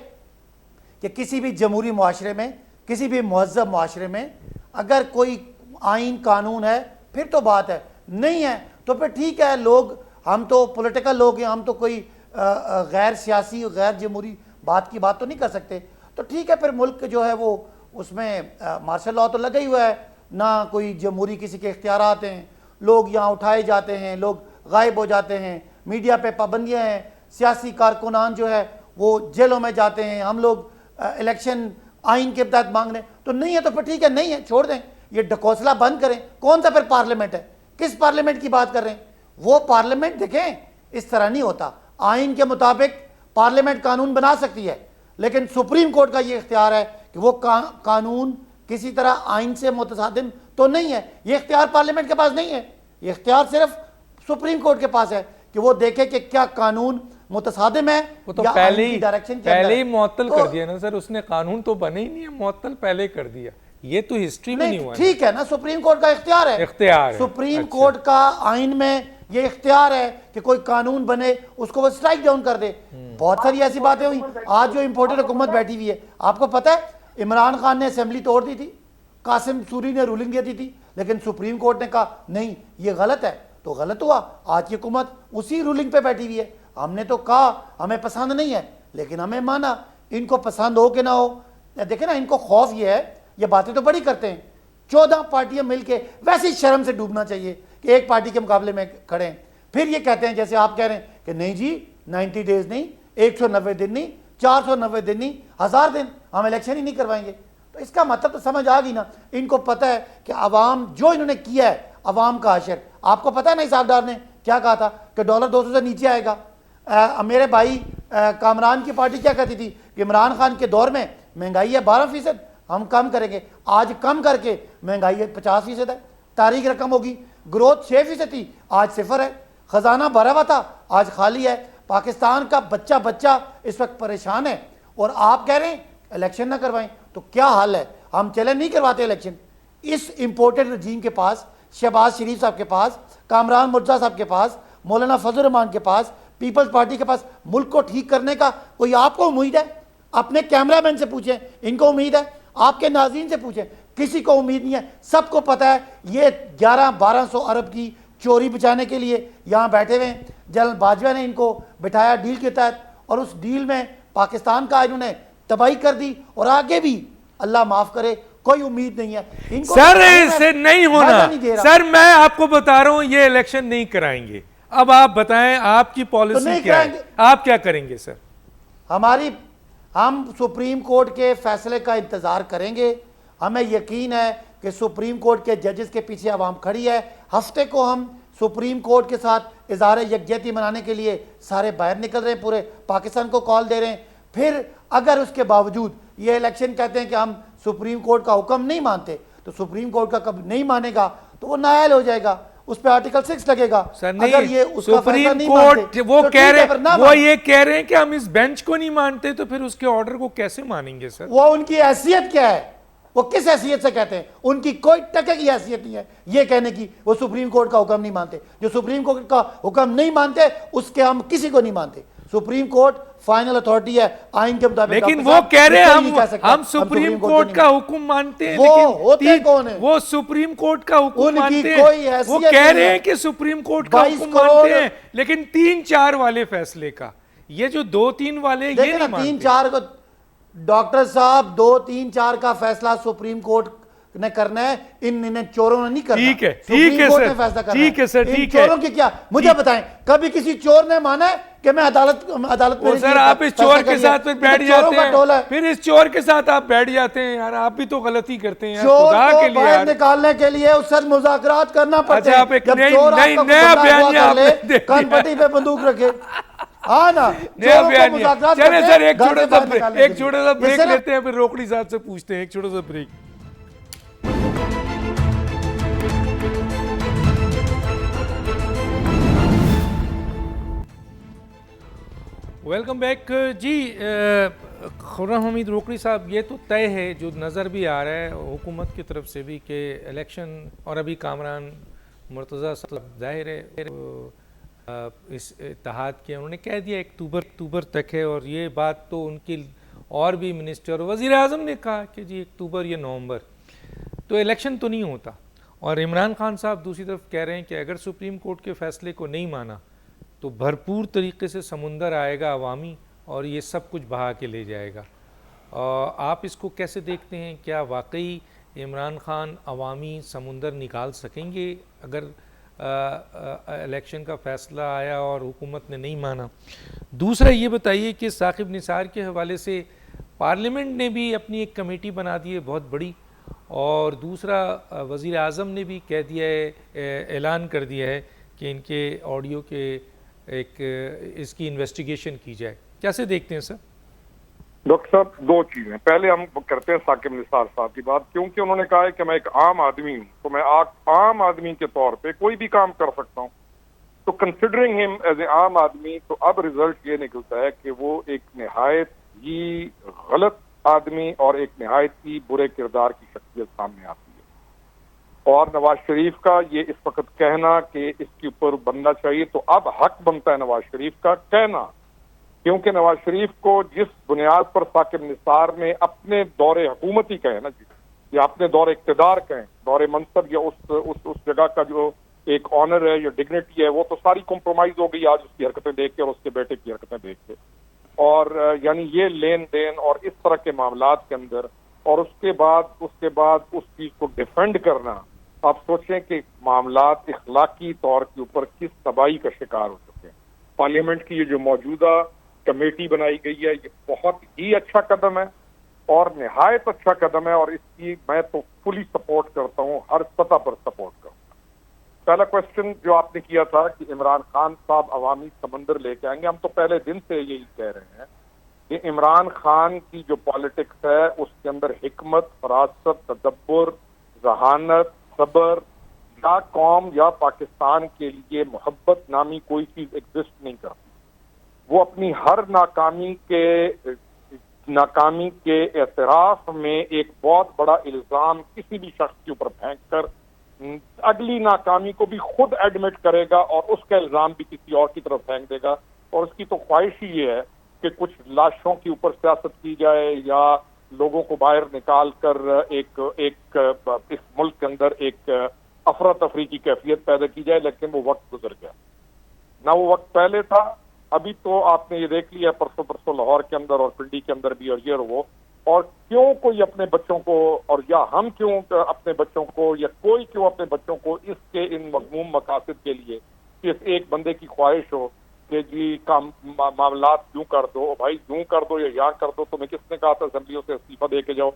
कि किसी भी जमहूरी मुआशरे में, किसी भी महज़ब मुआशरे में अगर कोई आइन कानून है फिर तो बात है, नहीं है तो फिर ठीक है। लोग, हम तो पॉलिटिकल लोग हैं, हम तो कोई गैर सियासी, गैर जमहूरी बात की बात तो नहीं कर सकते। तो ठीक है, फिर मुल्क जो है वो उसमें मार्शल लॉ तो लगा ही हुआ है, ना कोई जमहूरी किसी के इख्तियारात हैं, लोग यहाँ उठाए जाते हैं, लोग गायब हो जाते हैं, मीडिया पे पाबंदियाँ हैं, सियासी कारकुनान जो है वो जेलों में जाते हैं, हम लोग इलेक्शन आइन के तहत मांग रहे हैं। तो नहीं है तो फिर ठीक है, नहीं है, छोड़ दें, ये ढकोसला बंद करें। कौन सा फिर पार्लियामेंट है? किस पार्लियामेंट की बात कर रहे हैं? वो पार्लियामेंट देखें इस तरह नहीं होता। आइन के मुताबिक पार्लियामेंट कानून बना सकती है, लेकिन सुप्रीम कोर्ट का ये इख्तियार है कि वो कानून किसी तरह आइन से मुतसादिम तो नहीं है। ये इख्तियार पार्लियामेंट के पास नहीं है, ये इख्तियार सिर्फ सुप्रीम कोर्ट के पास है कि वो देखे कि क्या कानून मुतसादिम है। वो तो या पहले आइन की ही डायरेक्शन के पहले अंदर ही है। मुअत्तल तो कर दिया ना सर, उसने कानून तो बने ही नहीं है, मुअत्तल पहले कर दिया। ये तो हिस्ट्री में नहीं हुआ। ठीक है ना, सुप्रीम कोर्ट का इख्तियार है, इख्तियार है। सुप्रीम अच्छा। कोर्ट का आइन में ये इख्तियार है कि कोई कानून बने उसको वो स्ट्राइक डाउन कर दे। बहुत सारी ऐसी बातें हुई। आज जो इम्पोर्टेड हुकूमत बैठी हुई है, आपको पता है इमरान खान ने असेंबली तोड़ दी थी, कासिम सूरी ने रूलिंग दे दी थी, लेकिन सुप्रीम कोर्ट ने कहा नहीं ये गलत है, तो गलत हुआ। आज की हुकूमत उसी रूलिंग पे बैठी हुई है। हमने तो कहा हमें पसंद नहीं है, लेकिन हमें माना। इनको पसंद हो कि ना हो, देखे ना, इनको खौफ ये है, ये बातें तो बड़ी करते हैं, 14 पार्टियां मिलके वैसे ही शर्म से डूबना चाहिए कि एक पार्टी के मुकाबले में खड़े हैं। फिर ये कहते हैं जैसे आप कह रहे हैं कि नहीं जी 90 डेज नहीं, 190 दिन नहीं, 490 दिन नहीं, 1000 दिन हम इलेक्शन ही नहीं करवाएंगे। तो इसका मतलब तो समझ आ गई ना, इनको पता है कि अवाम जो इन्होंने किया है, अवाम का हशर। आपको पता है ना हिसाबदार ने क्या कहा था कि डॉलर 200 से नीचे आएगा। मेरे भाई कामरान की पार्टी क्या कहती थी कि इमरान खान के दौर में महंगाई है 12%, हम कम करेंगे। आज कम करके महंगाई 50% है, तारीख रकम होगी। ग्रोथ 6% थी, आज 0 है। खजाना भरा हुआ था, आज खाली है। पाकिस्तान का बच्चा बच्चा इस वक्त परेशान है, और आप कह रहे हैं इलेक्शन ना करवाएं। तो क्या हाल है? हम चले नहीं करवाते इलेक्शन। इस इंपोर्टेड रजीम के पास, शहबाज शरीफ साहब के पास, कामरान मुर्जा साहब के पास, मौलाना फजल रहमान के पास, पीपल्स पार्टी के पास मुल्क को ठीक करने का कोई आपको उम्मीद है? अपने कैमरामैन से पूछें, इनको उम्मीद है? आपके नाज़रीन से पूछें, किसी को उम्मीद नहीं है। सबको पता है ये 1100-1200 अरब की चोरी बचाने के लिए यहाँ बैठे हुए हैं। जनरल बाजवा ने इनको बिठाया डील के तहत, और उस डील में पाकिस्तान का इन्होंने तबाही कर दी, और आगे भी अल्लाह माफ करे कोई उम्मीद नहीं है इनको। सर इससे नहीं होना, नहीं दे रहा। सर मैं आपको बता रहा हूं ये इलेक्शन नहीं कराएंगे। अब आप बताएं आपकी पॉलिसी नहीं क्या है, कराएंगे। आप क्या करेंगे सर? हम सुप्रीम कोर्ट के फैसले का इंतजार करेंगे। हमें यकीन है कि सुप्रीम कोर्ट के जजेस के पीछे आवाम खड़ी है। हफ्ते को हम सुप्रीम कोर्ट के साथ इज़हार यकजहती मनाने के लिए सारे बाहर निकल रहे हैं, पूरे पाकिस्तान को कॉल दे रहे हैं। फिर अगर उसके बावजूद ये इलेक्शन कहते हैं कि हम सुप्रीम कोर्ट का हुक्म नहीं मानते, तो सुप्रीम कोर्ट का कब नहीं मानेगा तो वो नायल हो जाएगा, उस पर आर्टिकल 6 लगेगा। सर नहीं, अगर ये उसका फैसला सुप्रीम नहीं कोर्ट मानते, वो तो कह ठीक रहे है, फिर ना वो माने। ये कह रहे हैं कि हम इस बेंच को नहीं मानते, तो फिर उसके ऑर्डर को कैसे मानेंगे सर? वो उनकी हैसियत क्या है, वो किस हैसियत से कहते हैं? उनकी कोई टके की हैसियत नहीं है ये कहने की वो सुप्रीम कोर्ट का हुक्म नहीं मानते। जो सुप्रीम कोर्ट का हुक्म नहीं मानते उसके हम किसी को नहीं मानते। सुप्रीम कोर्ट फाइनल अथॉरिटी है आइन के मुताबिक। लेकिन वो कह रहे हैं हम सुप्रीम कोर्ट का हुक्म मानते हैं, वो लेकिन होते कौन है? वो सुप्रीम कोर्ट का हुक्म उनकी मानते कोई हैं, वो हैसियत कह नहीं रहे है। हैं कि सुप्रीम कोर्ट का 22 हुक्म करोड़ मानते हैं, लेकिन 3-4 वाले फैसले का, ये जो 2-3 वाले ये देखिए नहीं ना, मानते। 3-4 को डॉक्टर साहब 2-3-4 का फैसला सुप्रीम कोर्ट ने करना है, इन चोरों ने नहीं करना। ठीक है, सुप्रीम ठीक है कोर्ट सर, ने फैसला करना ठीक है सर, इन ठीक है। चोरों की क्या मुझे बताएं, कभी किसी चोर ने माना है कि मैं अदालत वो मेरे सर लिए आप इस फैसला चोर के करिए? साथ फिर ये बैठ तो चोरों जाते का टोला हैं, है। फिर इस चोर के साथ आप बैठ जाते हैं यार, आप भी तो गलती करते हैं यार, चोर खुदा को के लिए बाहर यार। निकालने के लिए उससे मुज़ाकरात करना पड़ता अच्छा, है। आप एक जब नई- चोर नई- आपका नया गुमराह बयान हुआ कर आपने ले, दे दिया। कनपट्टी पे बंदूक रखे। हाँ ना, नया चोरों को बयान मुज़ाकरात चले करते सर, हैं, एक घर छोटा से सा बाहर निकालने के एक लिए। छोटा सा ये ब्रेक सिर्फ- लेते हैं, फिर रोकड़ी साहब से पूछते हैं, एक छोटा सा ब्रेक। वेलकम बैक जी। खुर्रम हमीद रोकड़ी साहब, ये तो तय है, जो नज़र भी आ रहा है हुकूमत की तरफ से भी, कि इलेक्शन, और अभी कामरान मुर्तज़ा साहब जाहिर है इस इत्तेहाद के उन्होंने कह दिया अक्टूबर तक है, और ये बात तो उनकी और भी मिनिस्टर और वज़ीर आज़म ने कहा कि जी अक्टूबर या नवंबर, तो इलेक्शन तो नहीं होता। और इमरान खान साहब दूसरी तरफ कह रहे हैं कि अगर सुप्रीम कोर्ट के फैसले को नहीं माना तो भरपूर तरीके से समुंदर आएगा अवामी, और ये सब कुछ बहा के ले जाएगा। आप इसको कैसे देखते हैं? क्या वाकई इमरान खान अवामी समुंदर निकाल सकेंगे अगर इलेक्शन का फ़ैसला आया और हुकूमत ने नहीं माना? दूसरा ये बताइए कि साकिब निसार के हवाले से पार्लियामेंट ने भी अपनी एक कमेटी बना दी है बहुत बड़ी, और दूसरा वज़ीर आज़म ने भी कह दिया है, ऐलान कर दिया है कि इनके ऑडियो के इसकी इन्वेस्टिगेशन की जाए। कैसे देखते हैं सर? डॉक्टर साहब, दो चीजें। पहले हम करते हैं साकिब निसार साहब की बात, क्योंकि उन्होंने कहा है कि मैं एक आम आदमी हूँ, तो मैं आम आदमी के तौर पे कोई भी काम कर सकता हूँ। तो कंसिडरिंग हिम एज ए आम आदमी, तो अब रिजल्ट ये निकलता है कि वो एक निहायत ही गलत आदमी और एक निहायत ही बुरे किरदार की शख्सियत सामने आती है। और नवाज शरीफ का ये इस वक्त कहना कि इसके ऊपर बनना चाहिए, तो अब हक बनता है नवाज शरीफ का कहना, क्योंकि नवाज शरीफ को जिस बुनियाद पर साकिब निसार ने अपने दौरे हुकूमत ही कहे ना जी, या अपने दौरे इक़्तिदार कहें, दौरे मनसब, या उस जगह का जो एक ऑनर है या डिग्निटी है, वो तो सारी कॉम्प्रोमाइज हो गई आज उसकी हरकतें देख के और उसके बेटे की हरकतें देख के। और यानी ये लेन देन और इस तरह के मामलात के अंदर, और उसके बाद उस चीज को डिफेंड करना, आप सोचें कि मामलात इखलाकी तौर के ऊपर किस तबाही का शिकार हो चुके हैं। पार्लियामेंट की ये जो मौजूदा कमेटी बनाई गई है, ये बहुत ही अच्छा कदम है और निहायत अच्छा कदम है, और इसकी मैं तो फुली सपोर्ट करता हूँ, हर सतह पर सपोर्ट करूँगा। पहला क्वेश्चन जो आपने किया था कि इमरान खान साहब अवामी समंदर लेके आएंगे, हम तो पहले दिन से यही कह रहे हैं कि इमरान खान की जो पॉलिटिक्स है उसके अंदर हिकमत, फरासत, तदब्बर, जहानत, सब्र, या कौम या पाकिस्तान के लिए मोहब्बत नामी कोई चीज एग्जिस्ट नहीं करती। वो अपनी हर नाकामी के एतराफ में एक बहुत बड़ा इल्जाम किसी भी शख्स के ऊपर फेंक कर अगली नाकामी को भी खुद एडमिट करेगा और उसका इल्जाम भी किसी और की तरफ फेंक देगा। और उसकी तो ख्वाहिश ही ये है कि कुछ लाशों के ऊपर सियासत की जाए या लोगों को बाहर निकाल कर इस मुल्क के अंदर एक अफरा तफरी की कैफियत पैदा की जाए, लेकिन वो वक्त गुजर गया। ना वो वक्त पहले था, अभी तो आपने ये देख लिया परसों परसों लाहौर के अंदर और पिंडी के अंदर भी और ये और वो, और क्यों कोई अपने बच्चों को, और या हम क्यों अपने बच्चों को, या कोई क्यों अपने बच्चों को इसके इन मज़मूम मकासद के लिए सिर्फ एक बंदे की ख्वाहिश हो कि जी काम मामलात यूं कर दो, भाई यूं कर दो या यहाँ कर दो। तुम्हें किसने कहा था असेंबलियों से इस्तीफा दे के जाओ?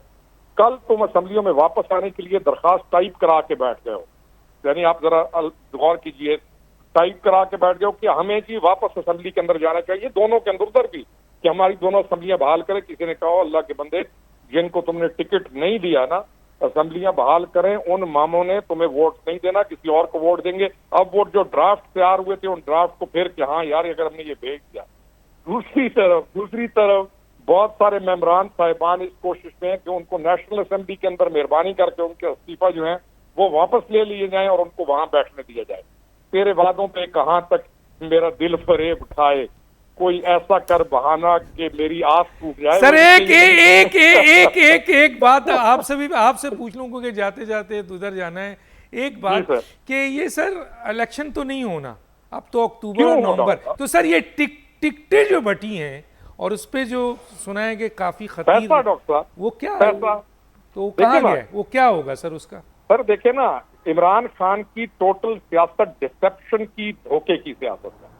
कल तुम असेंबलियों में वापस आने के लिए दरखास्त टाइप करा के बैठ गए हो, यानी आप जरा गौर कीजिए, टाइप करा के बैठ गए हो कि हमें जी वापस असेंबली के अंदर जाना चाहिए, दोनों के अंदर उधर भी, कि हमारी दोनों असेंबलियां बहाल करें। किसी ने कहा अल्लाह के बंदे जिनको तुमने टिकट नहीं दिया ना, असेंबलियां बहाल करें, उन मामों ने तुम्हें वोट नहीं देना, किसी और को वोट देंगे। अब वो जो ड्राफ्ट तैयार हुए थे उन ड्राफ्ट को फिर कि हाँ यार अगर हमने ये भेज दिया। दूसरी तरफ बहुत सारे मेंबरान साहिबान इस कोशिश में है कि उनको नेशनल असेंबली के अंदर मेहरबानी करके उनके इस्तीफा जो है वो वापस ले लिए जाएं और उनको वहां बैठने दिया जाए। तेरे वादों पे कहां तक मेरा दिल फरेब उठाए, कोई ऐसा कर बहाना कि मेरी आस टूट जाए। सर एक बात आपसे पूछ लूं क्योंकि जाते जाते उधर जाना है। एक बात कि ये सर इलेक्शन तो नहीं होना, अब तो अक्टूबर और नवंबर, तो सर ये टिकटें जो बटी हैं और उस पे जो सुना है कि काफी खतीर, डॉक्टर साहब वो क्या पैसा तो कहाँ गया, वो क्या होगा सर उसका? सर देखिए ना, इमरान खान की टोटल सियासत डिसेप्शन की, धोखे की सियासत है।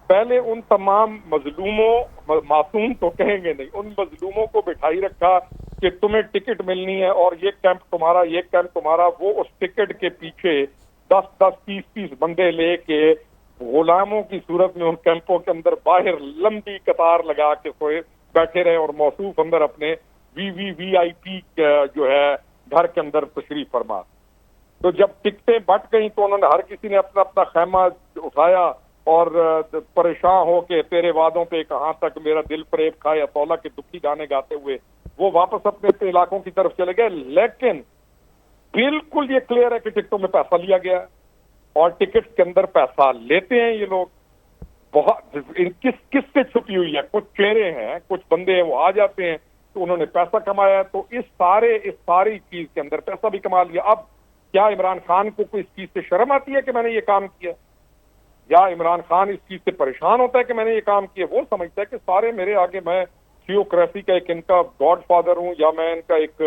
पहले उन तमाम मजलूमों, मासूम तो कहेंगे नहीं, उन मजलूमों को बिठाई रखा कि तुम्हें टिकट मिलनी है और ये कैंप तुम्हारा, ये कैंप तुम्हारा। वो उस टिकट के पीछे 10-10, 30-30 बंदे लेके गुलामों की सूरत में उन कैंपों के अंदर बाहर लंबी कतार लगा के सोए बैठे रहे और मौसूफ अंदर अपने VIP जो है घर के अंदर तशरीफ फरमा। तो जब टिकटें बट गई तो उन्होंने, हर किसी ने अपना अपना खैमा उठाया और परेशान हो के तेरे वादों पे कहां तक मेरा दिल फरेब खाए अतौला के दुखी गाने गाते हुए वो वापस अपने अपने इलाकों की तरफ चले गए। लेकिन बिल्कुल ये क्लियर है कि टिकटों में पैसा लिया गया है और टिकट के अंदर पैसा लेते हैं ये लोग। बहुत किस से छुपी हुई है, कुछ चेहरे हैं, कुछ बंदे हैं, वो आ जाते हैं तो उन्होंने पैसा कमाया है। तो इस सारी चीज के अंदर पैसा भी कमा लिया। अब क्या इमरान खान को कोई इस चीज से शर्म आती है कि मैंने ये काम किया, या इमरान खान इस चीज से परेशान होता है कि मैंने ये काम किया? वो समझता है कि सारे मेरे आगे, मैं थियोक्रेसी का एक इनका गॉडफादर हूं, या मैं इनका एक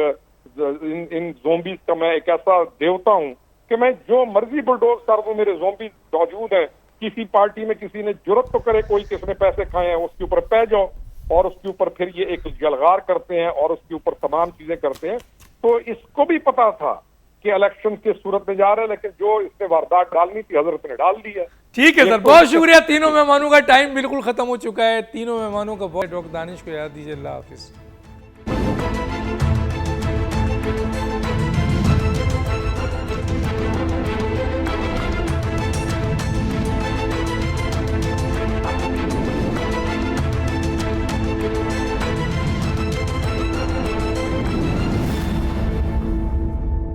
इन ज़ोंबीज का मैं एक ऐसा देवता हूं कि मैं जो मर्जी बुलडोज कर दूं, मेरे ज़ोंबी मौजूद है। किसी पार्टी में किसी ने जुर्रत तो करे कोई, किसने पैसे खाए हैं, उसके ऊपर पै जाओ और उसके ऊपर फिर ये एक जलगार करते हैं और उसके ऊपर तमाम चीजें करते हैं। तो इसको भी पता था कि इलेक्शन की सूरत में जा रहा है, लेकिन जो इसने वारदात डालनी थी हजरत ने डाल दी है। ठीक है सर, बहुत शुक्रिया। तीनों मेहमानों का टाइम बिल्कुल खत्म हो चुका है। तीनों मेहमानों का बहुत, डॉक्टर दानिश को याद दीजिए। अल्लाह हाफिज।